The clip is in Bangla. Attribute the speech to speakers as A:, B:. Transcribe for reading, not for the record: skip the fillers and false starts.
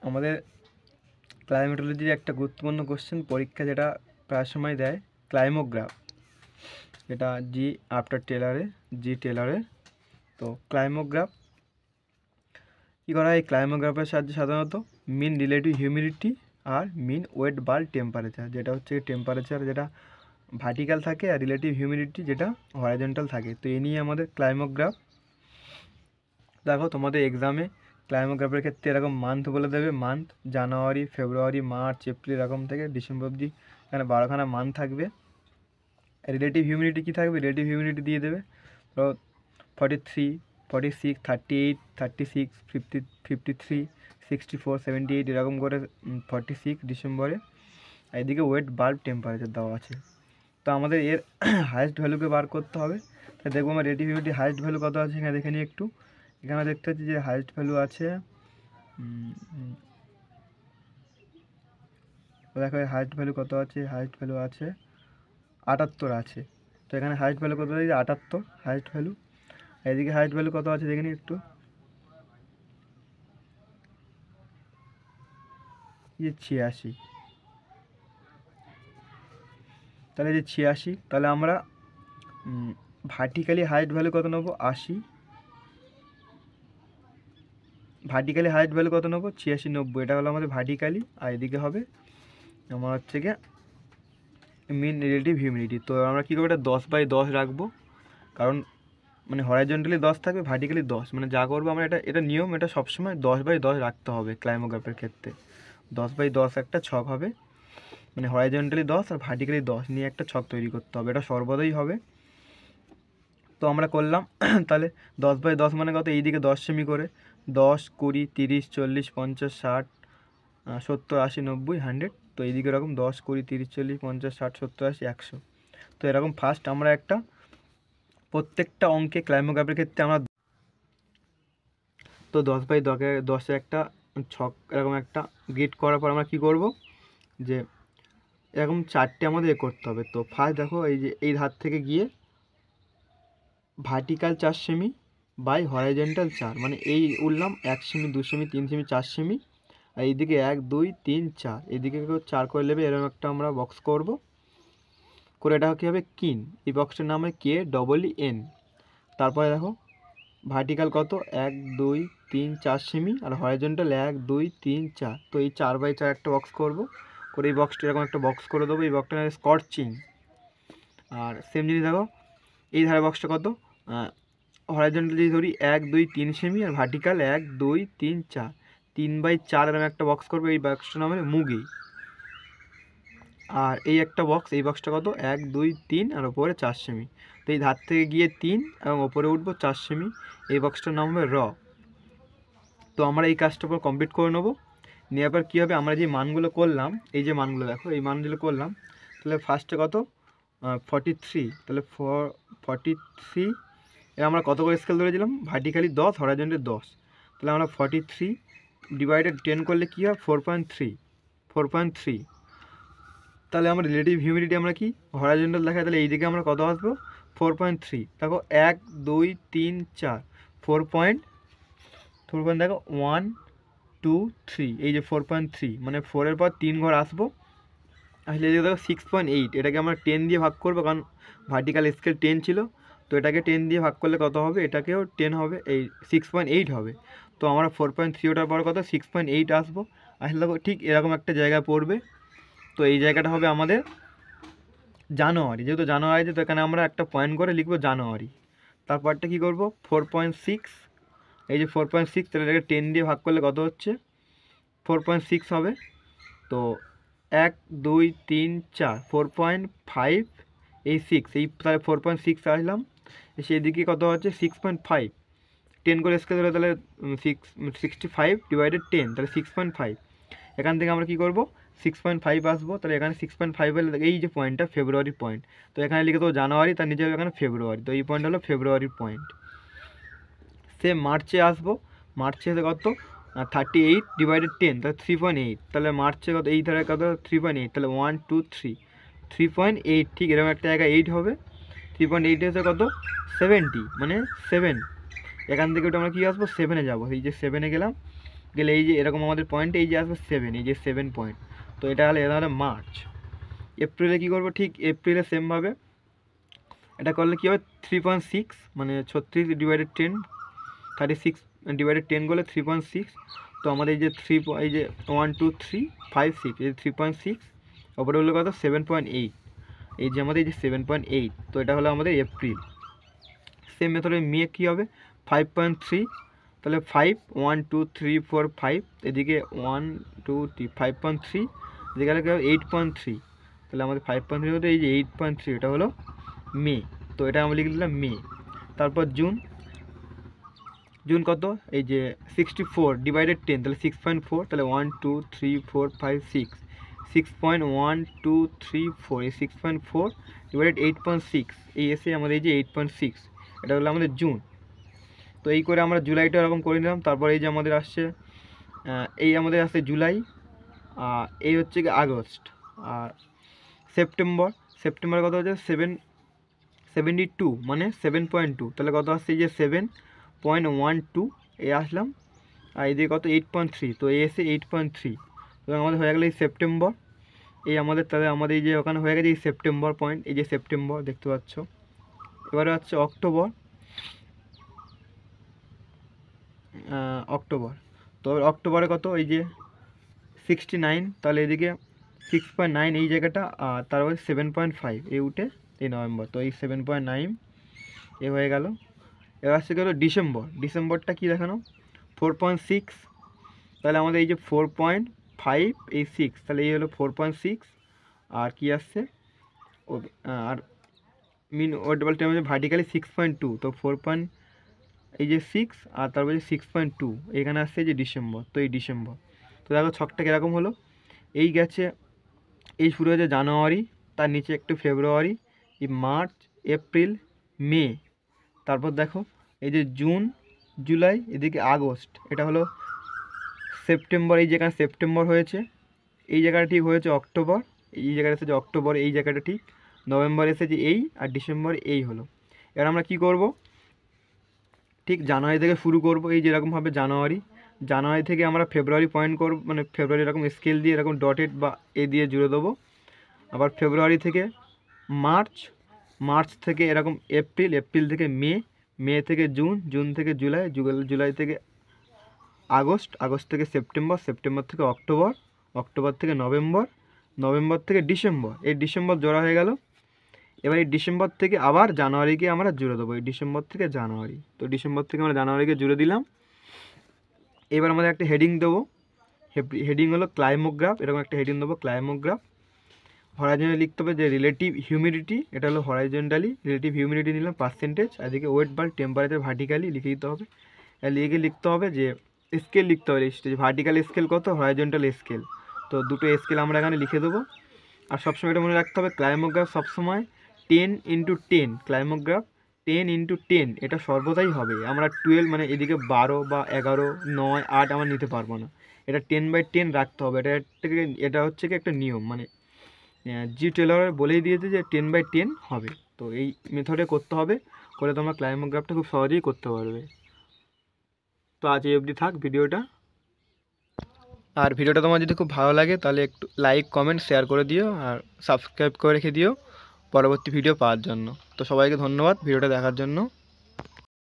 A: আমাদের ক্লাইমেটোলজির একটা গুরুত্বপূর্ণ কোশ্চেন পরীক্ষা, যেটা প্রায় সময় দেয়, ক্লাইমোগ্রাফ, এটা জি আফটার টেলরে। তো ক্লাইমোগ্রাফ কী করা হয়? এই ক্লাইমোগ্রাফের সাহায্যে সাধারণত মিন রিলেটিভ হিউমিডিটি আর মিন ওয়েট বাল্ব টেম্পারেচার, যেটা হচ্ছে টেম্পারেচার যেটা ভার্টিক্যাল থাকে আর রিলেটিভ হিউমিডিটি যেটা হরাইজন্টাল থাকে, তো এ নিয়ে আমাদের ক্লাইমোগ্রাফ। দেখো তোমাদের এক্সামে ক্লাইমোগ্রাফের ক্ষেত্রে এরকম মান্থ বলে দেবে, মান্থ জানুয়ারি, ফেব্রুয়ারি, মার্চ, এপ্রিল এরকম থেকে ডিসেম্বর অবধি, এখানে 12খানা মান্থ থাকবে। রিলেটিভ হিউমিডিটি কী থাকবে? রিলেটিভ হিউমিডিটি দিয়ে দেবে, তো 43, 46, 38, 36, 53, 64, 78 এরকম করে 46 ডিসেম্বরে। আর এদিকে ওয়েট বাল্ব টেম্পারেচার দেওয়া আছে। তো আমাদের এর হাইয়েস্ট ভ্যালুকে বার করতে হবে। তাই দেখবো আমার রিলেটিভ হিউমিডিটি হাইয়েস্ট ভ্যালু কত আছে, এখানে দেখে নিই একটু। এখানে দেখতে পাচ্ছি যে হাইয়েস্ট ভ্যালু আছে, দেখো হাইয়েস্ট ভ্যালু কত আছে, হাইয়েস্ট ভ্যালু আছে 78 আছে। তো এখানে হাইয়েস্ট ভ্যালু কত আছে? 78 হাইয়েস্ট ভ্যালু। এদিকে হাইয়েস্ট ভ্যালু কত আছে দেখে নিই একটু, যে 86। তাহলে যে 86, তাহলে আমরা ভার্টিক্যালি হাইয়েস্ট ভ্যালু কত নেবো? 80। ভার্টিক্যালি হাইয়েস্ট ভ্যালু কত নেবো? 86, 90, এটা হলো আমাদের ভার্টিক্যালি। আর এদিকে হবে আমার হচ্ছে গিয়ে মিন রিলেটিভ হিউমিডিটি। তো আমরা কী করবো? এটা 10/10 রাখবো, কারণ মানে হরাইজন্টালি 10 থাকবে, ভার্টিক্যালি 10, মানে যা করবো আমরা, এটা নিয়ম, এটা সবসময় 10/10 রাখতে হবে ক্লাইমোগ্রাফের ক্ষেত্রে। 10/10 একটা ছক হবে, মানে হরাইজন্টালি 10 আর ভার্টিক্যালি 10 নিয়ে একটা ছক তৈরি করতে হবে, এটা সর্বদাই হবে। তো আমরা করলাম তাহলে 10/10 মানে কত? এইদিকে 10 সেমি করে, 10, 20, 30, 40, 50, 60, 70, 80, 90, 100। তো এইদিকে এরকম 10, 20, 30, 40, 50, 60, 70, 80, 100। তো এরকম ফার্স্ট আমরা একটা প্রত্যেকটা অঙ্কে ক্লাইমোগ্রাফের ক্ষেত্রে আমরা তো 10/10 একটা ছক এরকম একটা গ্রিড করার পর আমরা কী করব? যে এরকম 4টে আমাদের করতে হবে। তো ফার্স্ট দেখো, এই যে এই ধার থেকে গিয়ে ভার্টিক্যাল 4 সেমি বাই হরাইজন্টাল 4, মানে এই উঠলাম 1 সেমি, 2 সেমি, 3 সেমি, 4 সেমি। আর এইদিকে 1, 2, 3, 4, এইদিকে 4 করে নেবে, এরকম একটা আমরা বক্স করব করে। এটা কী হবে? কিন। এই বক্সটার নাম হয় KEEN। তারপরে দেখো ভার্টিক্যাল কত? 1, 2, 3, 4 সেমি, আর হরাইজন্টাল 1, 2, 3, 4। তো এই 4/4 একটা বক্স করব করে, এই বক্সটা এরকম একটা বক্স করে দেবো। এই বক্সটা স্কর্চিং। আর সেম জিনিস দেখো, এই ধারে বক্সটা কত? হরাইজন্টাল যদি ধরি 1, 2, 3 সেমি, আর ভার্টিক্যাল 1, 2, 3, 4, 3/4 এরকম একটা বক্স করবো। এই বক্সটার নাম হলো মুগি। আর এই একটা বক্স, এই বক্সটা কত? 1, 2, 3, আর ওপরে 4 সেমি। তো এই ধার থেকে গিয়ে 3 এবং ওপরে উঠবো 4 সেমি। এই বক্সটার নাম হবে র। তো আমরা এই কাজটা পুরো কমপ্লিট করে নেবো। নেওয়ার পর কী হবে? আমরা যে মানগুলো করলাম, এই যে মানগুলো দেখো, এই মানগুলো করলাম, তাহলে ফার্স্টে কত? 43। তাহলে 43 এ আমরা কত করে স্কেল ধরেছিলাম? Vertically 10, horizontally 10। তাহলে আমরা 43 ডিভাইডেড 10 করলে কী হয়? 4.3। তাহলে আমরা রিলেটিভ হিউমিডিটি আমরা কি হরাইজন্টাল দেখাই, তাহলে এইদিকে আমরা কত আসবো? 4.3। দেখো 1, 2, 3, 4, 4 দেখো 1, 2, 3, এই যে 4.3, মানে 4-এর পর 3 ঘর আসবো। আসলে এই দেখো 6.8, এটাকে আমরা 10 দিয়ে ভাগ করবো, কারণ ভার্টিক্যাল স্কেল 10 ছিল। তো এটাকে 10 দিয়ে ভাগ করলে কত হবে? এটাকেও 10 হবে, এই 6.8 হবে। তো আমরা 4.3 ওটার পর কত? 6.8 আসবো। আসলে দেখো ঠিক এরকম একটা জায়গায় পড়বে। তো এই জায়গাটা হবে আমাদের জানুয়ারি, যেহেতু জানুয়ারি আছে, তো এখানে আমরা একটা পয়েন্ট করে লিখবো জানুয়ারি। তারপরটা কী করবো? 4.6, এই যে 4.6, তাহলে এটাকে 10 দিয়ে ভাগ করলে কত হচ্ছে? 4.6 হবে। তো 1, 2, 3, 4, 4.5, এই 6, এই তাহলে 4.6 আসলাম। সেদিকে কত হচ্ছে? 6.5। 10 করে স্কেল ধরে, তাহলে 65 ডিভাইডেড 10, তাহলে 6.5। এখান থেকে আমরা কী করবো? 6.5 আসবো। তাহলে এখানে 6.5 হলে এই যে পয়েন্টটা ফেব্রুয়ারি পয়েন্ট, তো এখানে লিখে দেবো জানুয়ারি, তার নিচে এখানে ফেব্রুয়ারি। তো এই পয়েন্ট হলো ফেব্রুয়ারির পয়েন্ট। সে মার্চে আসবো। মার্চে এসে কত? 38 ডিভাইডেড 10, তাহলে 3.8। তাহলে মার্চে কত? এই ধারে কত? 3.8। তাহলে 1, 2, 3, 3.8। ঠিক এরকম একটা জায়গায় 8 হবে। 3.8 এসে কত? 70, মানে 7। এখান থেকে ওটা আমরা কী আসবো 7-এ যাবো, এই যে 7-এ গেলাম, গেলে এই যে এরকম আমাদের পয়েন্টে এই যে আসবে 7, এই যে 7 পয়েন্ট। তো এটা হলো মার্চ। এপ্রিলে কী করবো, ঠিক এপ্রিলে সেমভাবে এটা করলে কী হবে 3.6 মানে 36/10, 36 ডিভাইডেড 10 করলে 3.6। তো আমাদের এই যে এই যে 1 2 3 5 6 এই 3.6 ওপরে হলো কত 7.8, এই যে আমাদের এই যে 7.8। তো এটা হলো আমাদের এপ্রিল। সেম মেথডে মে কী হবে 5.3, তাহলে 5 1 2 3 4 5, এদিকে 1 2 3 5.3, এদিকে হলো 8.3, তাহলে আমাদের 5.3 হতে এই যে 8.3 এটা হলো মে। তো এটা আমরা লিখে দিলাম মে। তারপর জুন, জুন কত এই যে 64/10, তাহলে 6.4, তাহলে 1 2 3 4 5 6, 6.1234, এই 6.4 ডিভাইডেড 8.6, এই এসে আমাদের এই যে 8.6, এটা হলো আমাদের জুন। তো এই করে আমরা জুলাইটা এরকম করে নিলাম। তারপর এই যে আমাদের আসছে এই আমাদের আসছে জুলাই, এই হচ্ছে কি আগস্ট, আর সেপ্টেম্বর, সেপ্টেম্বরে কত হচ্ছে 72 মানে 7.2, তাহলে কত আসছে এই যে 7.12 এই আসলাম, আর এদিকে কত 8.3, তো এই এসে 8.3। তো আমাদের হয়ে গেল এই সেপ্টেম্বর, এই আমাদের তাহলে আমাদের এই যে ওখানে হয়ে গেছে এই সেপ্টেম্বর পয়েন্ট, এই যে সেপ্টেম্বর দেখতে পাচ্ছ। এবারে হচ্ছে অক্টোবর, অক্টোবর, তো অক্টোবরে কত এই যে 69, তাহলে এদিকে 6.9 এই জায়গাটা, আর তারপরে 7.5 এই উঠে এই নভেম্বর, তো এই 7.9 এ হয়ে গেল। এবার আসছে গেলো ডিসেম্বর, ডিসেম্বরটা কি দেখানো 4.6, তাহলে আমাদের এই যে 4.5 এই 6, তাহলে এই হলো 4.6, আর কি আসছে ও আর মিন ও ডাবল টাইম হচ্ছে ভার্টিক্যালি 6.2, তো 4. এই যে 6 আর তারপরে 6.2 এখানে আসছে যে ডিসেম্বর, তো এই ডিসেম্বর। তো দেখো ছকটা কীরকম হলো, এই গেছে এই শুরু হয়েছে জানুয়ারি, তার নিচে একটু ফেব্রুয়ারি, এই মার্চ এপ্রিল মে, তারপর দেখো এই যে জুন জুলাই, এদিকে আগস্ট, এটা হলো সেপ্টেম্বর, এই যেখানে সেপ্টেম্বর হয়েছে এই জায়গাটা ঠিক হয়েছে অক্টোবর, এই জায়গাটা এসেছে অক্টোবর, এই জায়গাটা ঠিক নভেম্বর এসেছে এই, আর ডিসেম্বর এই হলো। এবার আমরা কি করব, ঠিক জানুয়ারি থেকে শুরু করব, এই যেরকমভাবে জানুয়ারি থেকে আমরা ফেব্রুয়ারি পয়েন্ট করব, মানে ফেব্রুয়ারি এরকম স্কেল দিয়ে এরকম ডটেড বা এ দিয়ে জুড়ে দেবো। আবার ফেব্রুয়ারি থেকে মার্চ, মার্চ থেকে এরকম এপ্রিল, এপ্রিল থেকে মে, মে থেকে জুন, জুন থেকে জুলাই, জুলাই থেকে আগস্ট, আগস্ট থেকে সেপ্টেম্বর, সেপ্টেম্বর থেকে অক্টোবর, অক্টোবর থেকে নভেম্বর, নভেম্বর থেকে ডিসেম্বর, এই ডিসেম্বর জোড়া হয়ে গেল। এবার এই ডিসেম্বর থেকে আবার জানুয়ারিকে আমরা জুড়ে দেবো, এই ডিসেম্বর থেকে জানুয়ারি, তো ডিসেম্বর থেকে আমরা জানুয়ারিকে জুড়ে দিলাম। এবার আমাদের একটা হেডিং দেবো, হেডিং হলো ক্লাইমোগ্রাফ, এরকম একটা হেডিং দেবো ক্লাইমোগ্রাফ। হরাইজন্টালি লিখতে হবে যে রিলেটিভ হিউমিডিটি, এটা হলো হরাইজন্টালি রিলেটিভ হিউমিডিটি নিলাম পার্সেন্টেজ, আর এদিকে ওয়েট বা টেম্পারেচার ভার্টিক্যালি লিখে দিতে হবে। লিখে লিখতে হবে যে স্কেল লিখতে হবে, ভার্টিক্যাল স্কেল কত, হরাইজন্টাল স্কেল, তো দুটো স্কেল আমরা এখানে লিখে দেবো। আর সবসময় এটা মনে রাখতে হবে ক্লাইমোগ্রাফ সবসময় 10x10, ক্লাইমোগ্রাফ 10x10 এটা সর্বদাই হবে। আমরা 12 মানে এদিকে 12 বা 11 9 8 আমরা নিতে পারবো না, এটা 10/10 রাখতে হবে। এটা হচ্ছে কি একটা নিয়ম, মানে জি টেলর বলেই দিয়েছে যে 10/10 হবে। তো এই মেথডে করতে হবে, করে তোমরা ক্লাইমোগ্রাফটা খুব সহজেই করতে পারবে। তো আজ এই অবধি থাক ভিডিওটা। আর ভিডিওটা তোমার যদি খুব ভালো লাগে তাহলে একটু লাইক কমেন্ট শেয়ার করে দিও, আর সাবস্ক্রাইব করে রেখে দিও পরবর্তী ভিডিও পাওয়ার জন্য। তো সবাইকে ধন্যবাদ ভিডিওটা দেখার জন্য।